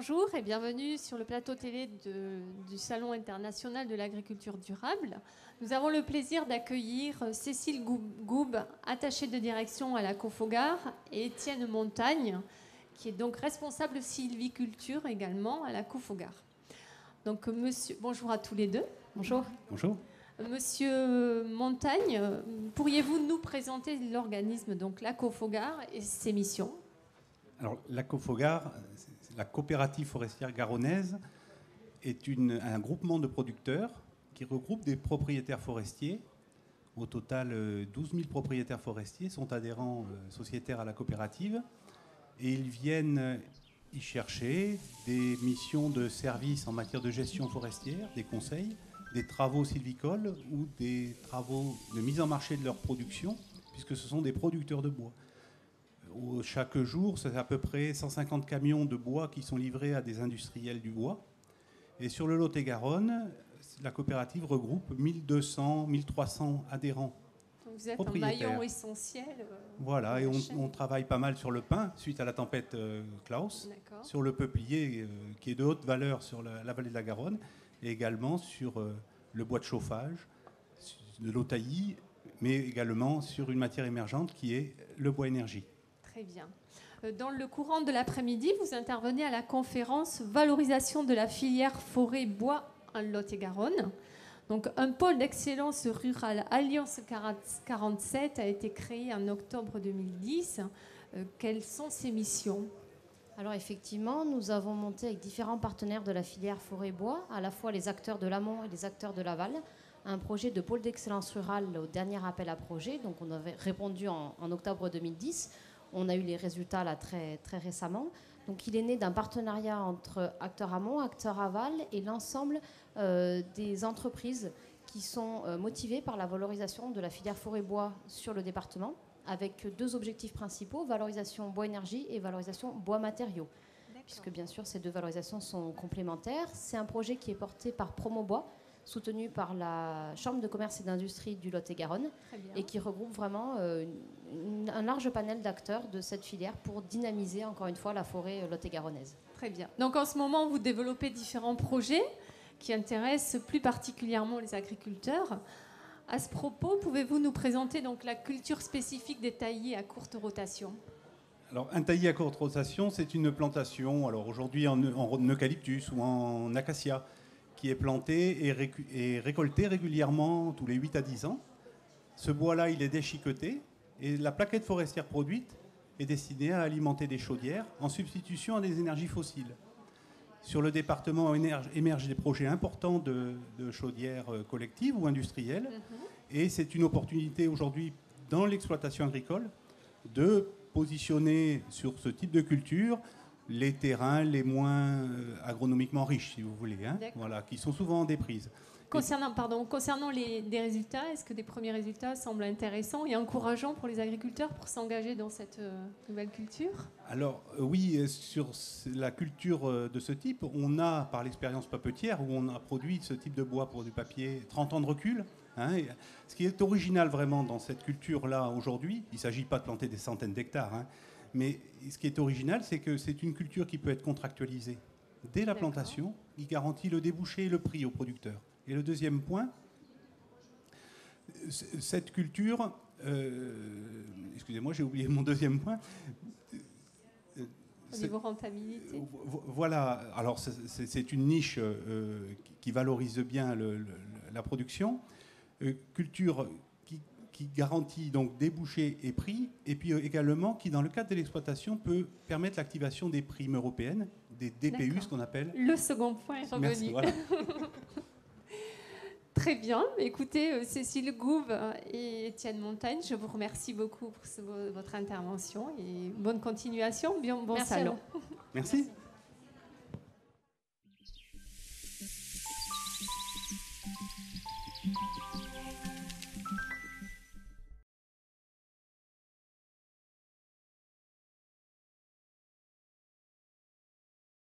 Bonjour et bienvenue sur le plateau télé du Salon international de l'agriculture durable. Nous avons le plaisir d'accueillir Cécile Goub, attachée de direction à la Cofogar, et Étienne Montagne, qui est donc responsable sylviculture également à la Cofogar. Donc, bonjour à tous les deux. Bonjour. Bonjour. Monsieur Montagne, pourriez-vous nous présenter l'organisme, donc la Cofogar, et ses missions? Alors, la Cofogar, la coopérative forestière garonnaise, est un groupement de producteurs qui regroupe des propriétaires forestiers. Au total, 12 000 propriétaires forestiers sont adhérents sociétaires à la coopérative. Et ils viennent y chercher des missions de service en matière de gestion forestière, des conseils, des travaux sylvicoles ou des travaux de mise en marché de leur production, puisque ce sont des producteurs de bois. Chaque jour, c'est à peu près 150 camions de bois qui sont livrés à des industriels du bois. Et sur le Lot-et-Garonne, la coopérative regroupe 1200, 1300 adhérents. Donc vous êtes un maillon essentiel. Voilà, et on travaille pas mal sur le pin, suite à la tempête Klaus, sur le peuplier, qui est de haute valeur sur la vallée de la Garonne, et également sur le bois de chauffage, de l'eau taillie, mais également sur une matière émergente qui est le bois énergie. Très bien. Dans le courant de l'après-midi, vous intervenez à la conférence Valorisation de la filière forêt-bois en Lot-et-Garonne. Donc, un pôle d'excellence rurale Alliance 47 a été créé en octobre 2010. Quelles sont ses missions? Alors effectivement, nous avons monté avec différents partenaires de la filière forêt-bois, à la fois les acteurs de l'amont et les acteurs de l'aval, un projet de pôle d'excellence rurale au dernier appel à projet. Donc on avait répondu en octobre 2010. On a eu les résultats là très, très récemment. Donc il est né d'un partenariat entre acteurs amont, acteurs aval et l'ensemble des entreprises qui sont motivées par la valorisation de la filière forêt-bois sur le département, avec deux objectifs principaux, valorisation bois-énergie et valorisation bois-matériaux. Puisque bien sûr ces deux valorisations sont complémentaires. C'est un projet qui est porté par Promobois, soutenu par la Chambre de commerce et d'industrie du Lot-et-Garonne, et qui regroupe vraiment un large panel d'acteurs de cette filière pour dynamiser encore une fois la forêt lot-et-garonnaise. Très bien. Donc en ce moment, vous développez différents projets qui intéressent plus particulièrement les agriculteurs. À ce propos, pouvez-vous nous présenter donc la culture spécifique des taillis à courte rotation? Alors, un taillis à courte rotation, c'est une plantation, alors aujourd'hui en eucalyptus ou en acacia, qui est planté et récolté régulièrement tous les 8 à 10 ans. Ce bois-là, il est déchiqueté et la plaquette forestière produite est destinée à alimenter des chaudières en substitution à des énergies fossiles. Sur le département émergent des projets importants de chaudières collectives ou industrielles et c'est une opportunité aujourd'hui dans l'exploitation agricole de positionner sur ce type de culture les terrains les moins agronomiquement riches, si vous voulez, hein, voilà, qui sont souvent en déprise. Concernant des résultats, est-ce que des premiers résultats semblent intéressants et encourageants pour les agriculteurs pour s'engager dans cette nouvelle culture? Alors oui, sur la culture de ce type, on a, par l'expérience papetière, où on a produit ce type de bois pour du papier, 30 ans de recul. Hein, ce qui est original vraiment dans cette culture-là aujourd'hui, il ne s'agit pas de planter des centaines d'hectares, hein, mais ce qui est original, c'est que c'est une culture qui peut être contractualisée dès la plantation, qui garantit le débouché et le prix aux producteurs. Et le deuxième point, cette culture... excusez-moi, j'ai oublié mon deuxième point. Au niveau rentabilité. Voilà, alors c'est une niche qui valorise bien la production. Culture qui garantit donc débouchés et prix, et puis également qui, dans le cadre de l'exploitation, peut permettre l'activation des primes européennes, des DPU, ce qu'on appelle. Le second point est revenu. Merci, voilà. Très bien. Écoutez, Cécile Goub et Étienne Montagne, je vous remercie beaucoup pour votre intervention et bonne continuation. Bon salon. Merci.